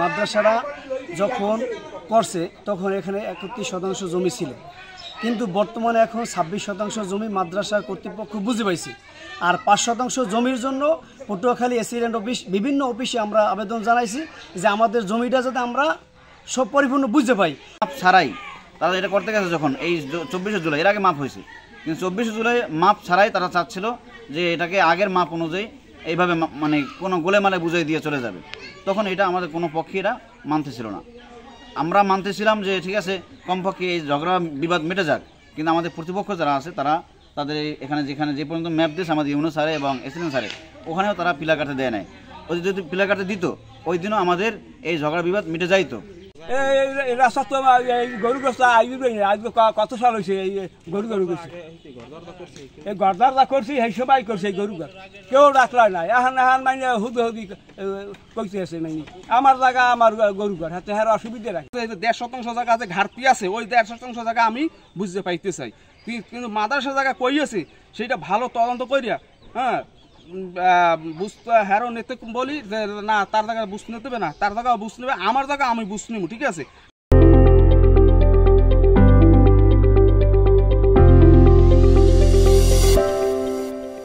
মাদ্রাসারা যখন করছে তখন এখানে 31% জমি ছিল, কিন্তু বর্তমানে এখন 26% জমি মাদ্রাসার কর্তৃপক্ষ বুঝে পাইছে। আর 5% জমির জন্য পটুয়াখালী এসিডেন্ট অফিস বিভিন্ন অফিসে আমরা আবেদন জানাইছি যে আমাদের জমিটা যাতে আমরা সব পরিপূর্ণ বুঝতে পাই। মাপ ছাড়াই তারা এটা করতে গেছে যখন এই 24শে জুলাই, এর আগে মাপ হয়েছে, কিন্তু 24শে জুলাই মাপ ছাড়াই তারা চাচ্ছিল যে এটাকে আগের মাপ অনুযায়ী এইভাবে মানে কোনো গোলেমালে বুঝিয়ে দিয়ে চলে যাবে। তখন এটা আমাদের কোনো পক্ষে এরা মানতেছিল না। আমরা মানতেছিলাম যে ঠিক আছে কমপক্ষে এই ঝগড়া বিবাদ মিটে যাক, কিন্তু আমাদের প্রতিপক্ষ যারা আছে তারা তাদের এখানে যেখানে যে পর্যন্ত ম্যাপ দিয়েছে আমাদের ইউনো স্যারে এবং এসিডেন্ট স্যারে, ওখানেও তারা পিলার কাটতে দেয় নাই। ওই যদি পিলার কাটতে দিত ওই দিনও আমাদের এই ঝগড়া বিবাদ মিটে যাইতো। রাস্তা তো গরু গোস্তা আজকে কত সাল হয়েছে এই গরু করছে, এই গরদারদা করছি এই সবাই করছে এই গরু ঘর, কেউ ডাকলাই নাই। এখন মানে হুদি হুদি কইতে আছে মানে আমার জায়গা আমার গরু ঘর, হাতে হ্যাঁ অসুবিধা রাখে। 1.5% জায়গা আছে ঘাটতি আছে, ওই 1.5% জায়গা আমি বুঝতে পাইতে চাই, কিন্তু মাদ্রাসা জায়গা কই আছে সেটা ভালো তদন্ত করিয়া হ্যাঁ বুঝতে হ্যারো নিতে বলি যে না তার জায়গা বুঝ নিতে হবে না, তার জায়গা বুঝ নেবে, আমার জায়গা আমি বুঝ নিব, ঠিক আছে।